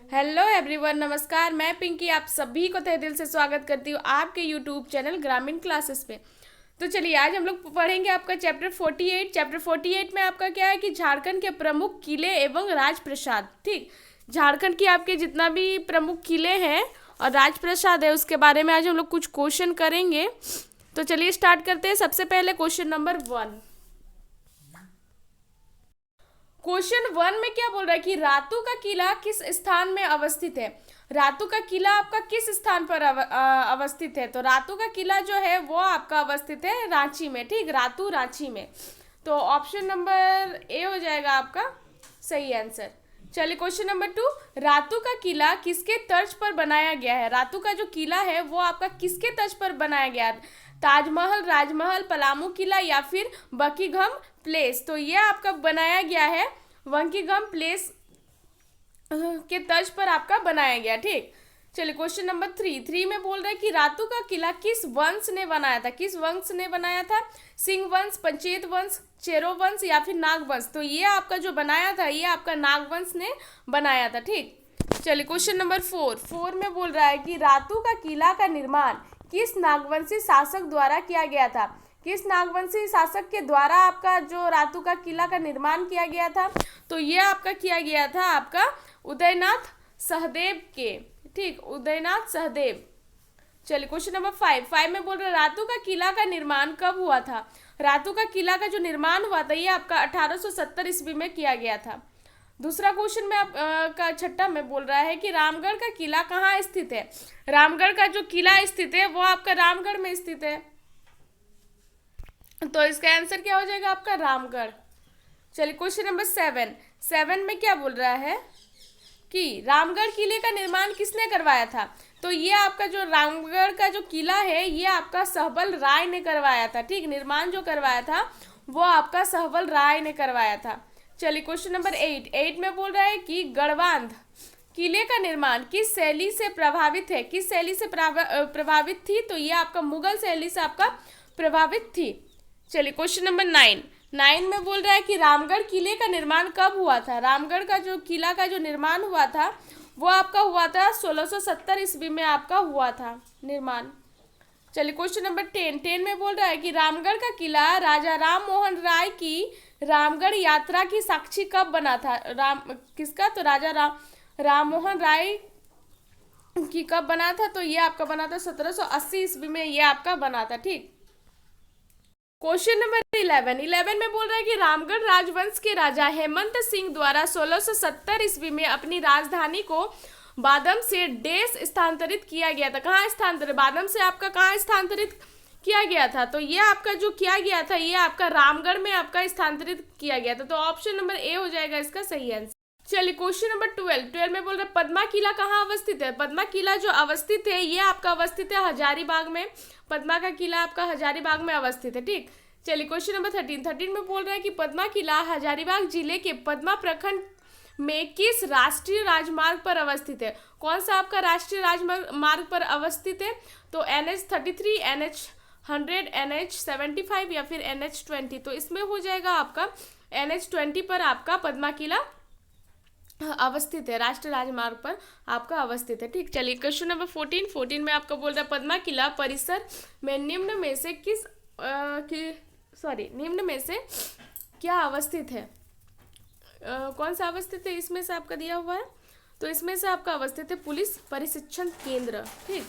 Hello everyone, नमस्कार। मैं पिंकी आप सभी को तहे दिल से स्वागत करती हूँ आपके यूट्यूब चैनल ग्रामीण क्लासेस पे। तो चलिए आज हम लोग पढ़ेंगे आपका चैप्टर 48। चैप्टर 48 में आपका क्या है कि झारखंड के प्रमुख किले एवं राजप्रसाद। ठीक, झारखंड की आपके जितना भी प्रमुख किले हैं और राजप्रसाद है उसके बारे में आज हम लोग कुछ क्वेश्चन करेंगे। तो चलिए स्टार्ट करते हैं। सबसे पहले क्वेश्चन नंबर 1। क्वेश्चन 1 में क्या बोल रहा है कि रातू का किला किस स्थान में अवस्थित है। रातू का किला आपका किस स्थान पर अवस्थित है। तो रातू का किला जो है वो आपका अवस्थित है रांची में। ठीक, रातू रांची में। तो ऑप्शन नंबर ए हो जाएगा आपका सही आंसर। चलिए क्वेश्चन नंबर 2। रातू का किला किसके तर्ज पर बनाया गया है। रातू का जो किला है वो आपका किसके तर्ज पर बनाया गया है। ताजमहल, राजमहल, पलामू किला या फिर बकीघम प्लेस। तो ये आपका बनाया गया है बकीघम प्लेस के तर्ज पर आपका बनाया गया। ठीक, चलिए क्वेश्चन नंबर 3 में बोल रहे हैं कि रातू का किला किस वंश ने बनाया था। किस वंश ने बनाया था। सिंह वंश, पंचेत वंश, चेरो वंश या फिर नाग वंश। तो ये आपका जो बनाया था ये आपका नाग वंश ने बनाया था। ठीक, चलिए क्वेश्चन नंबर 4 में बोल रहा है कि रातू का किला का निर्माण किस नागवंशी शासक द्वारा किया गया था। किस नागवंशी शासक के द्वारा आपका जो रातू का किला का निर्माण किया गया था। तो ये आपका किया गया था आपका उदयनाथ सहदेव के। ठीक, उदयनाथ सहदेव। चलिए क्वेश्चन नंबर 5 में बोल रहे रातू का किला का निर्माण कब हुआ था। रातू का किला का जो निर्माण हुआ था ये आपका 1870 ईस्वी में किया गया था। दूसरा क्वेश्चन में आप का छठा में बोल रहा है कि रामगढ़ का किला कहाँ स्थित है। रामगढ़ का जो किला स्थित है वो आपका रामगढ़ में स्थित है। तो इसका आंसर क्या हो जाएगा आपका रामगढ़। चलिए क्वेश्चन नंबर 7 में क्या बोल रहा है कि रामगढ़ किले का निर्माण किसने करवाया था। तो ये आपका जो रामगढ़ का जो किला है ये आपका सहबल राय ने करवाया था। ठीक, निर्माण जो करवाया था वो आपका सहबल राय ने करवाया था। चलिए क्वेश्चन नंबर 8 में बोल रहा है कि गढ़वांध किले का निर्माण किस शैली से प्रभावित है। किस शैली से प्रभावित थी। तो ये आपका मुगल शैली से आपका प्रभावित थी। चलिए क्वेश्चन नंबर 9 में बोल रहा है कि रामगढ़ किले का निर्माण कब हुआ था। रामगढ़ का जो किला का जो निर्माण हुआ था वो आपका हुआ था 1670 ईस्वी में आपका हुआ था निर्माण। चलिए क्वेश्चन नंबर 10 में बोल रहा है कि रामगढ़ का किला राजा राम मोहन राय की रामगढ़ यात्रा की साक्षी कब बना था। किसका। तो राजा राम मोहन राय की कब बना था। तो ये आपका बना था 1780 ईस्वी में ये आपका बना था। ठीक, क्वेश्चन नंबर 11 में बोल रहा है कि रामगढ़ राजवंश के राजा हेमंत सिंह द्वारा 1670 ईस्वी में अपनी राजधानी को बादम से डेस स्थानांतरित किया गया था। कहाँ स्थानांतरित। बादम से आपका कहाँ स्थानांतरित किया गया था। तो ये आपका जो किया गया था ये आपका रामगढ़ में आपका स्थानांतरित किया गया था। तो ऑप्शन नंबर ए हो जाएगा इसका सही आंसर। चलिए क्वेश्चन नंबर 12 में बोल रहे पद्मा किला कहाँ अवस्थित है। पद्मा किला जो अवस्थित है ये आपका अवस्थित है हजारीबाग में। पद्मा का किला आपका हजारीबाग में अवस्थित है। ठीक, चलिए क्वेश्चन नंबर 13 में बोल रहा है कि पद्मा किला हजारीबाग जिले के पद्मा प्रखंड में किस राष्ट्रीय राजमार्ग पर अवस्थित है। कौन सा आपका राष्ट्रीय राजमार्ग पर अवस्थित है। तो NH33, NH100, NH75 या फिर NH20। तो इसमें हो जाएगा आपका NH20 पर आपका पद्मा किला अवस्थित है। राष्ट्रीय राजमार्ग पर आपका अवस्थित है। ठीक, चलिए क्वेश्चन नंबर 14 में आपका बोल रहा है पद्मा किला परिसर में निम्न में से निम्न में से क्या अवस्थित है। कौन सा अवस्थित है इसमें से आपका दिया हुआ है। तो इसमें से आपका अवस्थित है पुलिस प्रशिक्षण केंद्र। ठीक,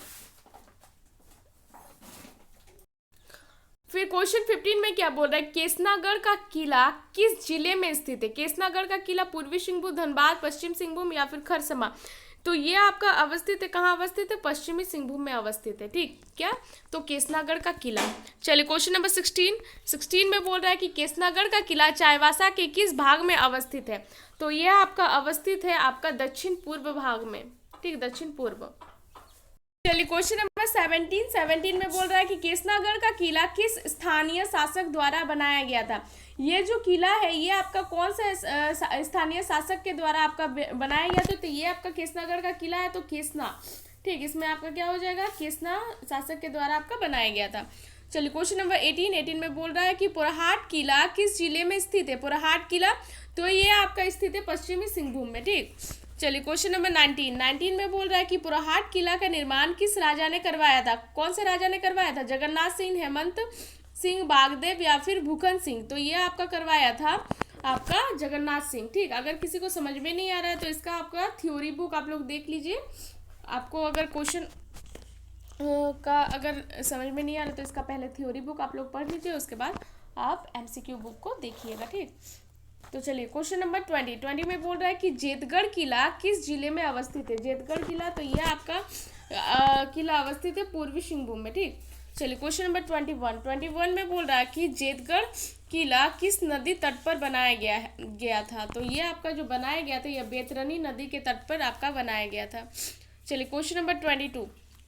फिर क्वेश्चन 15 में क्या बोल रहा है केसनागढ़ का किला किस जिले में स्थित है। केसनागढ़ का किला पूर्वी सिंहभूम, धनबाद, पश्चिम सिंहभूम या फिर खरसमा। तो ये आपका अवस्थित है कहाँ अवस्थित है। पश्चिमी सिंहभूम में अवस्थित है। ठीक, क्या। तो केसनागढ़ का किला। चलिए क्वेश्चन नंबर 16 में बोल रहा है कि केसनागढ़ का किला चाईबासा के किस भाग में अवस्थित है। तो यह आपका अवस्थित है आपका दक्षिण पूर्व भाग में। ठीक, दक्षिण पूर्व। चलिए क्वेश्चन नंबर 17 में बोल रहा है कि केसनागढ़ का किला किस स्थानीय शासक द्वारा बनाया गया था। ये जो किला है ये आपका कौन सा स्थानीय शासक के द्वारा आपका बनाया गया था। तो ये आपका केसनागढ़ का किला है तो केसना। ठीक, इसमें आपका क्या हो जाएगा केसना शासक के द्वारा आपका बनाया गया था। चलिए क्वेश्चन नंबर 18 में बोल रहा है कि पुरहाट किला किस जिले में स्थित है। पुरहाट किला तो ये आपका स्थित है पश्चिमी सिंहभूम में। ठीक, चलिए क्वेश्चन नंबर 19 में बोल रहा है कि पुराहाट किला का निर्माण किस राजा ने करवाया था? कौन से राजा ने करवाया था? जगन्नाथ सिंह, हेमंत सिंह बागदेव या फिर भूखन सिंह? तो ये आपका करवाया था आपका जगन्नाथ सिंह। ठीक, अगर किसी को समझ में नहीं आ रहा है तो इसका आपका थ्योरी बुक आप लोग देख लीजिए। आपको अगर क्वेश्चन का अगर समझ में नहीं आ रहा तो इसका पहले थ्योरी बुक आप लोग पढ़ लीजिए, उसके बाद आप एमसीक्यू बुक को देखिएगा। ठीक, तो चलिए क्वेश्चन नंबर 20 में बोल रहा है कि जेतगढ़ किला किस जिले में अवस्थित है? जेतगढ़ किला, तो यह आपका किला अवस्थित है पूर्वी सिंहभूम में। ठीक, चलिए क्वेश्चन नंबर 21 में बोल रहा है कि जेतगढ़ किला किस नदी तट पर बनाया गया था? तो ये आपका जो बनाया गया था यह बैतरनी नदी के तट पर आपका बनाया गया था। चलिए क्वेश्चन नंबर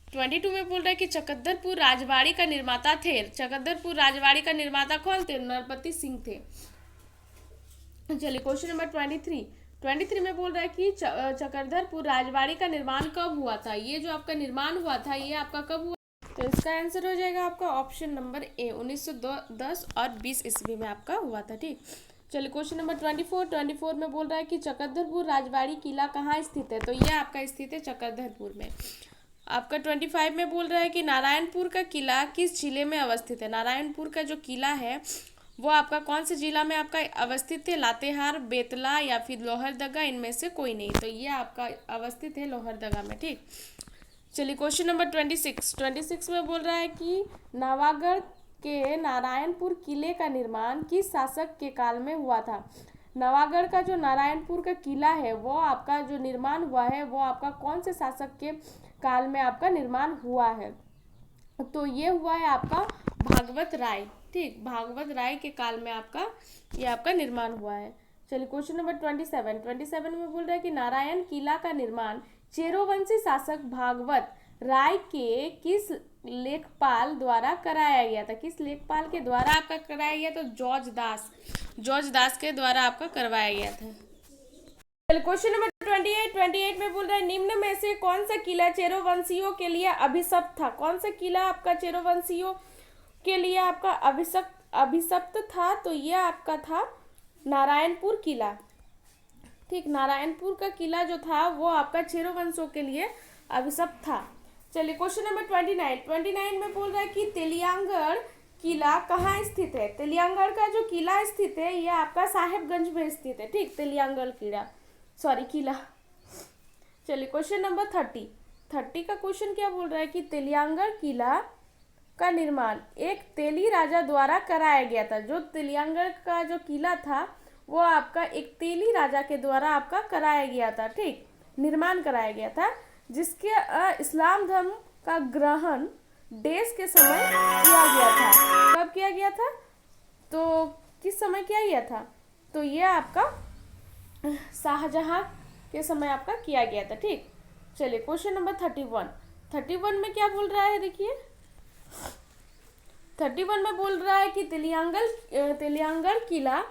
22 में बोल रहा है कि चकद्दरपुर राजवाड़ी का निर्माता थे। चकद्दरपुर राजवाड़ी का निर्माता कौन थे? नरपति सिंह थे। चलिए क्वेश्चन नंबर 23 में बोल रहा है कि चकद्दरपुर राजवाड़ी का निर्माण कब हुआ था? ये जो आपका निर्माण हुआ था ये आपका कब हुआ? तो इसका आंसर हो जाएगा आपका ऑप्शन नंबर ए, 1910 और 20 ईस्वी में आपका हुआ था। ठीक, चलिए क्वेश्चन नंबर 24 में बोल रहा है कि चकद्दरपुर राजवाड़ी किला कहाँ स्थित है? तो यह आपका स्थित है चकद्दरपुर में। आपका 25 में बोल रहा है कि नारायणपुर का किला किस जिले में अवस्थित है? नारायणपुर का जो किला है वो आपका कौन से जिला में आपका अवस्थित है? लातेहार, बेतला या फिर लोहरदगा, इनमें से कोई नहीं। तो ये आपका अवस्थित है लोहरदगा में। ठीक, चलिए क्वेश्चन नंबर 26 में बोल रहा है कि नवागढ़ के नारायणपुर किले का निर्माण किस शासक के काल में हुआ था? नवागढ़ का जो नारायणपुर का किला है वो आपका जो निर्माण हुआ है वो आपका कौन से शासक के काल में आपका निर्माण हुआ है? तो ये हुआ है आपका भागवत राय। ठीक, भागवत राय के काल में आपका ये आपका निर्माण हुआ है। चलिए क्वेश्चन नंबर 27 में बोल रहा है कि नारायण किला का निर्माण चेरोवंशी शासक भागवत राय के किस लेखपाल द्वारा कराया गया था? किस लेखपाल के द्वारा आपका कराया गया? तो जॉर्ज दास के द्वारा आपका करवाया गया था। चलिए क्वेश्चन नंबर 28 में बोल रहा है निम्न में से कौन सा किला चेरोवंशियों के लिए अभिशप्त था? कौन सा किला आपका चेरोवंशियों के लिए आपका अभिशप्त था? तो ये आपका था नारायणपुर किला। ठीक, नारायणपुर का किला जो था वो आपका चेरोवंशियों के लिए अभिशप्त था। चलिए क्वेश्चन नंबर 29 में बोल रहा है कि तेलियांगढ़ किला कहाँ स्थित है? तेलियांगढ़ का जो किला स्थित है यह आपका साहेबगंज में स्थित है। ठीक, तेलियांगढ़ किला। चलिए क्वेश्चन नंबर 30 का क्वेश्चन क्या बोल रहा है कि तेलियांगढ़ किला का निर्माण एक तेली राजा द्वारा कराया गया था। जो तेलियांगढ़ का जो किला था वो आपका एक तेली राजा के द्वारा आपका कराया गया था। ठीक, निर्माण कराया गया था, जिसके इस्लाम धर्म का ग्रहण देश के समय किया गया था। कब किया गया था? तो किस समय किया गया था? तो ये आपका शाहजहां के समय आपका किया गया था। ठीक, चलिए क्वेश्चन नंबर 31 में क्या बोल रहा है? देखिए 31 में बोल रहा है कि तेलियांगढ़ किला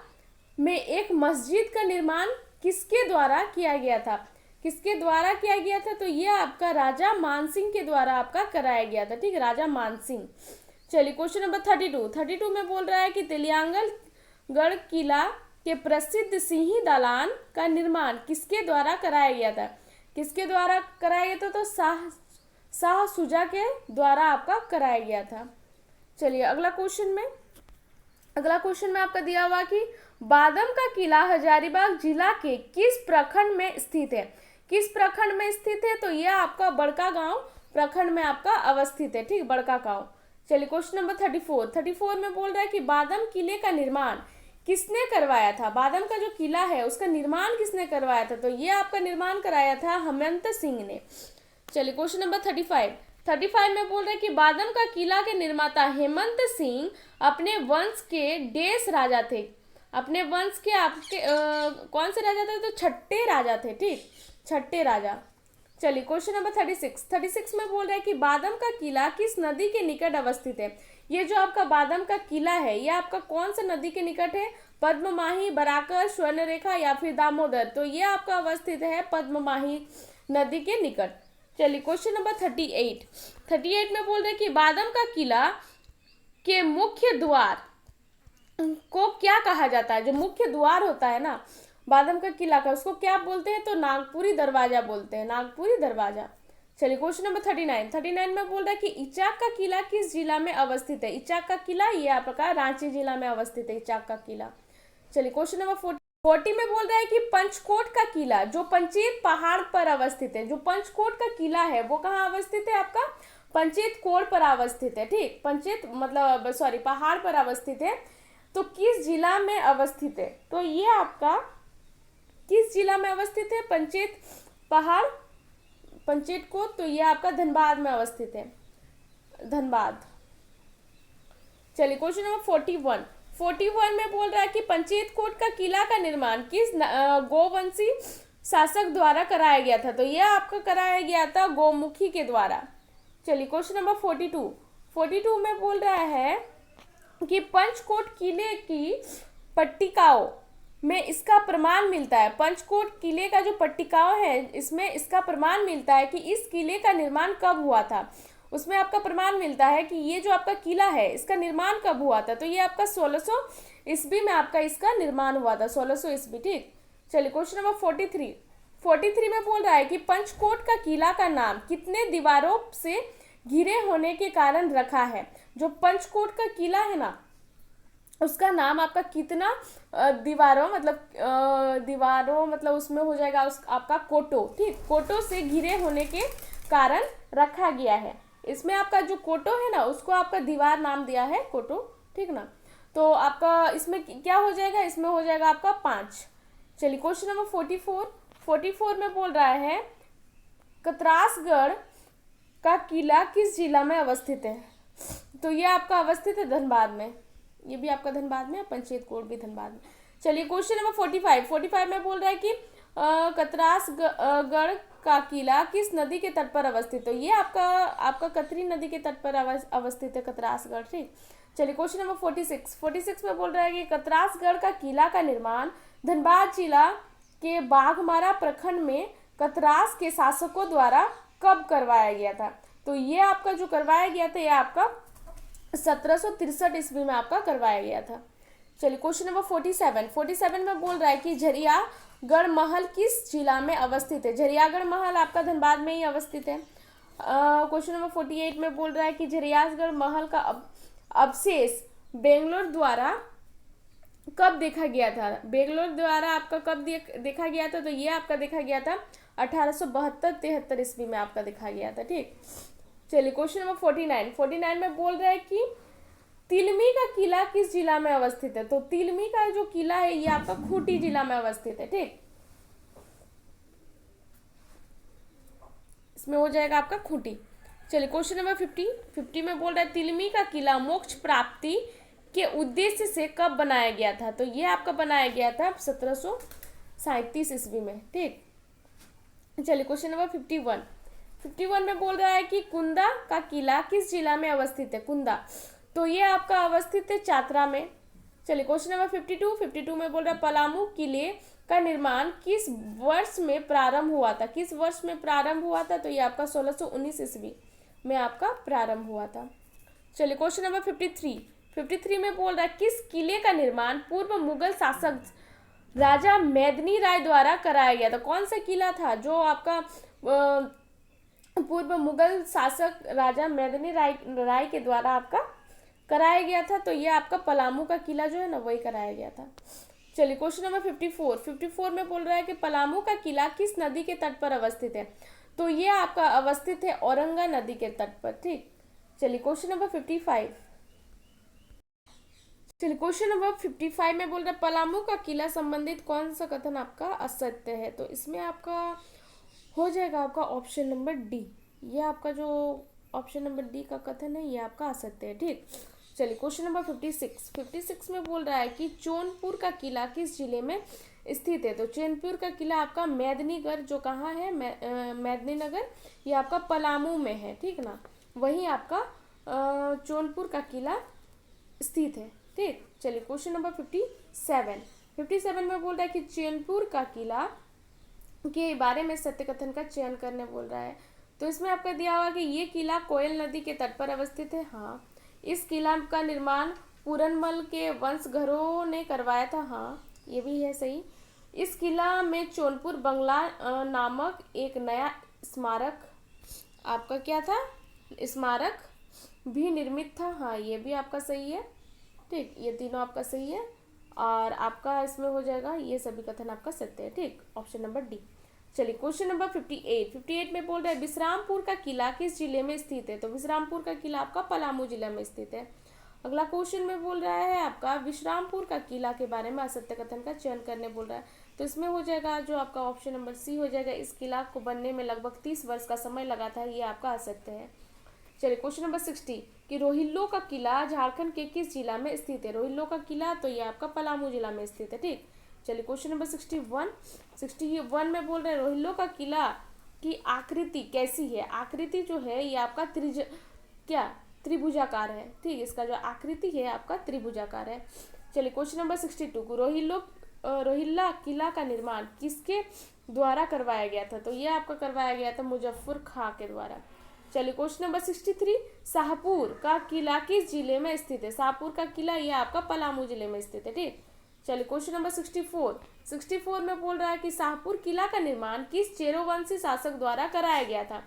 में एक मस्जिद का निर्माण किसके द्वारा किया गया था? किसके द्वारा किया गया था? तो ये आपका राजा मानसिंह के द्वारा आपका कराया गया था। ठीक, राजा मानसिंह। चलिए क्वेश्चन नंबर 32 में बोल रहा है कि तेलियांगढ़ किला के प्रसिद्ध सिंही दालान का निर्माण किसके द्वारा कराया गया था? किसके द्वारा कराया गया था? तो शाह शुजा के द्वारा आपका कराया गया था। चलिए अगला क्वेश्चन में आपका दिया हुआ कि बादम का किला हजारीबाग जिला के किस प्रखंड में स्थित है? किस प्रखंड में स्थित है? तो यह आपका बड़कागांव प्रखंड में आपका अवस्थित है। ठीक, बड़कागांव। चलिए क्वेश्चन नंबर 34 में बोल रहा है कि बादम किले का निर्माण किसने करवाया था? बादम का जो किला है उसका निर्माण किसने करवाया था? तो ये आपका निर्माण कराया था हेमंत सिंह ने। चलिए क्वेश्चन नंबर 35 में बोल रहे हैं कि बादम का किला के निर्माता हेमंत सिंह अपने वंश के डेस राजा थे। अपने वंश के आपके कौन से राजा थे? तो छठे राजा थे। ठीक, छठे राजा। चलिए क्वेश्चन नंबर 36 में बोल रहे हैं कि बादम का किला किस नदी के निकट अवस्थित है? ये जो आपका बादम का किला है ये आपका कौन सा नदी के निकट है? पद्ममाही, बराकर, स्वर्णरेखा या फिर दामोदर? तो ये आपका अवस्थित है पद्ममाही नदी के निकट। चलिए क्वेश्चन नंबर 38 में बोल रहे हैं कि बादम का किला के मुख्य द्वार को क्या कहा जाता है? जो मुख्य द्वार होता है ना बादाम का किला का, उसको क्या बोलते हैं? तो नागपुरी दरवाजा बोलते हैं, नागपुरी दरवाजा। चलिए क्वेश्चन नंबर 39 में बोल रहा है कि इचाक का किला किस जिला में अवस्थित है? इचाक का किला ये आपका रांची जिला में अवस्थित है, इचाक का किला। चलिए क्वेश्चन नंबर 40 में बोल रहा है कि पंचकोट का किला जो पंचेत पहाड़ पर अवस्थित है, जो पंचकोट का किला है वो कहाँ अवस्थित है? आपका पंचेत कोट पर अवस्थित है, ठीक, पंचेत मतलब सॉरी पहाड़ पर अवस्थित है। तो किस जिला में अवस्थित है? तो ये आपका किस जिला में अवस्थित है? पंचेत पहाड़, पंचेत कोट, तो ये आपका धनबाद में अवस्थित है, धनबाद। चलिए क्वेश्चन नंबर 41 में बोल रहा है कि पंचेत कोट का किला का निर्माण किस गोवंशी शासक द्वारा कराया गया था? तो यह आपका कराया गया था गोमुखी के द्वारा। चलिए क्वेश्चन नंबर 42 में बोल रहा है कि पंचकोट किले की पट्टिकाओं में इसका प्रमाण मिलता है। पंचकोट किले का जो पट्टिकाओं है इसमें इसका प्रमाण मिलता है कि इस किले का निर्माण कब हुआ था। उसमें आपका प्रमाण मिलता है कि ये जो आपका किला है इसका निर्माण कब हुआ था। तो ये आपका 1600 ईस्वी में आपका इसका निर्माण हुआ था, 1600 ईस्वी, ठीक। चलिए क्वेश्चन नंबर 43 में बोल रहा है कि पंचकोट का किला का नाम कितने दीवारों से घिरे होने के कारण रखा है? जो पंचकोट का किला है ना उसका नाम आपका कितना दीवारों मतलब उसमें हो जाएगा आपका कोटो, ठीक, कोटो से घिरे होने के कारण रखा गया है। इसमें आपका जो कोटो है ना उसको आपका दीवार नाम दिया है कोटो, ठीक ना। तो आपका इसमें क्या हो जाएगा? इसमें हो जाएगा आपका 5। चलिए क्वेश्चन नंबर 44 में बोल रहा है कतरासगढ़ का किला किस जिला में अवस्थित है? तो ये आपका अवस्थित है धनबाद में, ये भी आपका धनबाद में, पंचेत कोट भी धनबाद में। चलिए क्वेश्चन नंबर 45 में बोल रहा है कि कतरासगढ़ का किला किस नदी के तट पर अवस्थित? तो ये आपका कतरी नदी के तट पर अवस्थित है कतरासगढ़, ठीक। चलिए क्वेश्चन नंबर 46 में बोल रहा है कि कतरासगढ़ का किला का निर्माण धनबाद जिला के बाघमारा प्रखंड में कतरास के शासकों द्वारा कब करवाया गया था? तो ये आपका जो करवाया गया था ये आपका 1763 ईस्वी में आपका करवाया गया था। चलिए क्वेश्चन नंबर 47 में बोल रहा है कि झरियागढ़ महल किस जिला में अवस्थित है? झरियागढ़ महल आपका धनबाद में ही अवस्थित है। क्वेश्चन नंबर 48 में बोल रहा है कि झरियागढ़ महल का अवशेष बेंगलोर द्वारा कब देखा गया था? बेंगलोर द्वारा आपका कब देखा गया था? तो ये आपका देखा गया था 1872-73 ईस्वी में आपका देखा गया था, ठीक। चलिए क्वेश्चन नंबर 49 में बोल रहा है कि तिलमी का किला किस जिला में अवस्थित है? तो तिलमी का जो किला है ये आपका खूंटी जिला में अवस्थित है, ठीक। इसमें हो जाएगा आपका खूंटी। चलिए क्वेश्चन नंबर 50 में बोल रहा है तिलमी का किला मोक्ष प्राप्ति के उद्देश्य से कब बनाया गया था? तो ये आपका बनाया गया था 1737 ईस्वी में, ठीक। चलिए क्वेश्चन नंबर 51 में बोल रहा है कि कुंदा का किला किस जिला में अवस्थित है? कुंदा, तो ये आपका अवस्थित है चातरा में। चलिए क्वेश्चन नंबर 52 में बोल रहा है पलामू किले का निर्माण किस वर्ष में प्रारंभ हुआ था? किस वर्ष में प्रारंभ हुआ था? तो ये आपका 1619 ईस्वी में आपका प्रारंभ हुआ था। चलिए क्वेश्चन नंबर 53 में बोल रहा है किस किले का निर्माण पूर्व मुगल शासक राजा मेदिनी राय द्वारा कराया गया था? कौन सा किला था जो आपका पूर्व मुगल शासक राजा मेदिनी राय के द्वारा आपका कराया गया था? तो ये आपका पलामू का किला जो है ना वही कराया गया था। चलिए क्वेश्चन नंबर 54 में बोल रहा है कि पलामू का किला किस नदी के तट पर अवस्थित है? तो ये आपका अवस्थित है औरंगा नदी के तट पर, ठीक। चलिए क्वेश्चन नंबर 55 में बोल रहा है पलामू का किला संबंधित कौन सा कथन आपका असत्य है? तो इसमें आपका हो जाएगा आपका ऑप्शन नंबर डी। ये आपका जो ऑप्शन नंबर डी का कथन है ये आपका असत्य है, ठीक। चलिए क्वेश्चन नंबर 56 में बोल रहा है कि चौनपुर का किला किस जिले में स्थित है? तो चैनपुर का किला आपका मेदिनीगढ़ जो कहाँ है, मेदिनीनगर, ये आपका पलामू में है, ठीक ना। वहीं आपका चौनपुर का किला स्थित है, ठीक। चलिए क्वेश्चन नंबर 57 में बोल रहा है कि चैनपुर का किला के बारे में सत्य कथन का चयन करने बोल रहा है। तो इसमें आपका दिया हुआ कि ये किला कोयल नदी के तट पर अवस्थित है, हाँ। इस किला का निर्माण पूरनमल के वंशघरों ने करवाया था, हाँ, ये भी है सही। इस किला में चौनपुर बंगला नामक एक नया स्मारक, आपका क्या था, स्मारक भी निर्मित था। हाँ, ये भी आपका सही है। ठीक, ये तीनों आपका सही है और आपका इसमें हो जाएगा, ये सभी कथन आपका सत्य है। ठीक, ऑप्शन नंबर डी। चलिए क्वेश्चन नंबर 58 में बोल रहा है विश्रामपुर का किला किस जिले में स्थित है। तो विश्रामपुर का किला आपका पलामू जिला में स्थित है। अगला क्वेश्चन में बोल रहा है आपका विश्रामपुर का किला के बारे में असत्य कथन का चयन करने बोल रहा है। तो इसमें हो जाएगा जो आपका ऑप्शन नंबर सी हो जाएगा, इस किला को बनने में लगभग 30 वर्ष का समय लगा था, ये आपका असत्य है। चलिए क्वेश्चन नंबर 60 कि रोहिल्लो का किला झारखंड के किस जिला में स्थित है। रोहिल्लो का किला तो ये आपका पलामू जिला में स्थित है। ठीक, चलिए क्वेश्चन नंबर 61 में बोल रहे हैं रोहिल्लो का किला की आकृति कैसी है। आकृति जो है ये आपका त्रिभुजाकार है। ठीक, इसका जो आकृति है आपका त्रिभुजाकार है। चलिए क्वेश्चन नंबर 62 को रोहिल्ला किला का निर्माण किसके द्वारा करवाया गया था। तो ये आपका करवाया गया था मुजफ्फर खां के द्वारा। चलिए क्वेश्चन नंबर 63 शाहपुर का किला किस जिले में स्थित है। शाहपुर का किला ये आपका पलामू जिले में स्थित है। ठीक, चलिए क्वेश्चन नंबर 64 में बोल रहा है कि शाहपुर किला का निर्माण किस चेरोवंशी शासक द्वारा कराया गया था।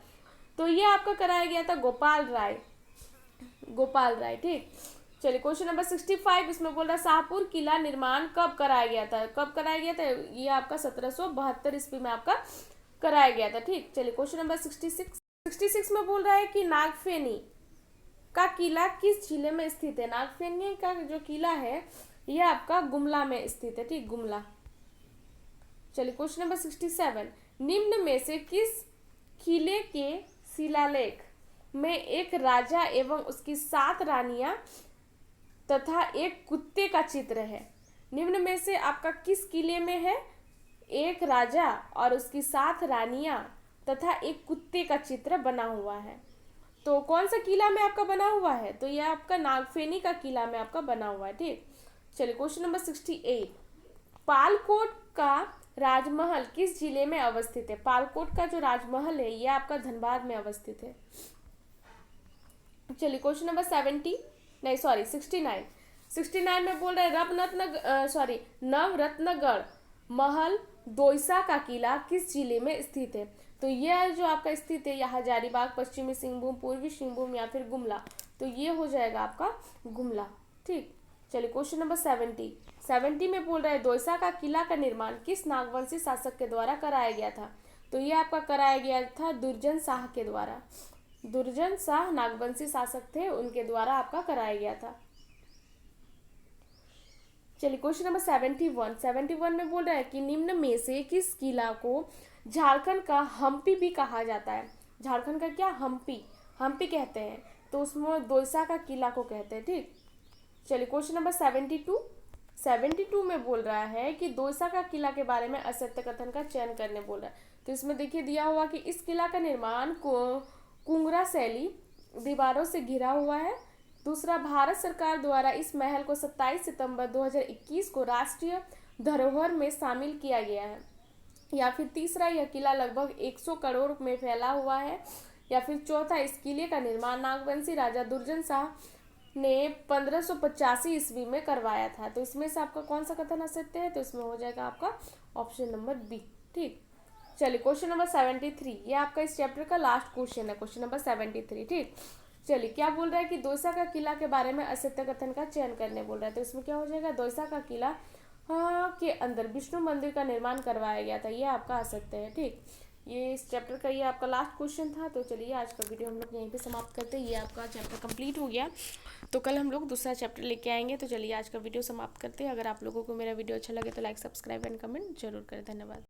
तो ये आपका कराया गया था गोपाल राय। ठीक, चलिए क्वेश्चन नंबर 65 इसमें बोल रहा है शाहपुर किला निर्माण कब कराया गया था। ये आपका 1772 ईस्वी में आपका कराया गया था। ठीक, चलिए क्वेश्चन नंबर 66 में बोल रहा है कि नागफेनी का किला किस जिले में स्थित है। नागफेनी का जो किला है यह आपका गुमला में स्थित है। ठीक, गुमला। चलिए क्वेश्चन नंबर 67 निम्न में से किस किले के शिलालेख में एक राजा एवं उसकी 7 रानियां तथा एक कुत्ते का चित्र है। निम्न में से आपका किस किले में है एक राजा और उसकी 7 रानियां तथा एक कुत्ते का चित्र बना हुआ है। तो कौन सा किला में आपका बना हुआ है। तो यह आपका नागफेनी का किला में आपका बना हुआ है। ठीक, चलिए क्वेश्चन नंबर 68 पालकोट का राजमहल किस जिले में अवस्थित है। पालकोट का जो राजमहल है यह आपका धनबाद में अवस्थित है। चलिए क्वेश्चन नंबर 69 में बोल रहे हैं नवरत्नगढ़ महल दोईसा का किला किस जिले में स्थित है। तो यह जो आपका स्थित है यह हजारीबाग, पश्चिमी सिंहभूम, पूर्वी सिंहभूम या फिर गुमला। तो ये हो जाएगा आपका गुमला। ठीक, चलिए क्वेश्चन नंबर 70 में बोल रहा है दोईसा का किला का निर्माण किस नागवंशी शासक के द्वारा कराया गया था। तो ये आपका कराया गया था दुर्जन शाह के द्वारा। दुर्जन शाह नागवंशी शासक थे, उनके द्वारा आपका कराया गया था। चलिए क्वेश्चन नंबर 71 में बोल रहा है कि निम्न में से किस किला को झारखंड का हम्पी भी कहा जाता है। झारखंड का क्या, हम्पी कहते हैं। तो उसमें दोईसा का किला को कहते हैं। ठीक, चलिए क्वेश्चन नंबर 72 में बोल रहा है कि दोईसा का किला के बारे में असत्य कथन का चयन करने बोल रहा है। तो इसमें देखिए दिया हुआ कि इस किला का निर्माण कुंगरा शैली दीवारों से घिरा हुआ है। दूसरा, भारत सरकार द्वारा इस महल को 27 सितंबर 2021 को राष्ट्रीय धरोहर में शामिल किया गया है। या फिर तीसरा, यह किला लगभग 100 करोड़ में फैला हुआ है। या फिर चौथा, इस किले का निर्माण नागवंशी राजा दुर्जन शाह ने 1585 ईस्वी में करवाया था। तो इसमें से आपका कौन सा कथन असत्य है। तो इसमें हो जाएगा आपका ऑप्शन नंबर बी। ठीक, चलिए क्वेश्चन नंबर 73 ये आपका इस चैप्टर का लास्ट क्वेश्चन है, क्वेश्चन नंबर 73। ठीक, चलिए क्या बोल रहा है कि दोईसा का किला के बारे में असत्य कथन का चयन करने बोल रहा है। तो इसमें क्या हो जाएगा, दोईसा का किला के अंदर विष्णु मंदिर का निर्माण करवाया गया था, ये आपका असत्य है। ठीक, ये इस चैप्टर का ये आपका लास्ट क्वेश्चन था। तो चलिए आज का वीडियो हम लोग यहीं पे समाप्त करते हैं। ये आपका चैप्टर कंप्लीट हो गया, तो कल हम लोग दूसरा चैप्टर लेके आएंगे। तो चलिए आज का वीडियो समाप्त करते हैं। अगर आप लोगों को मेरा वीडियो अच्छा लगे तो लाइक, सब्सक्राइब एंड कमेंट जरूर करें। धन्यवाद।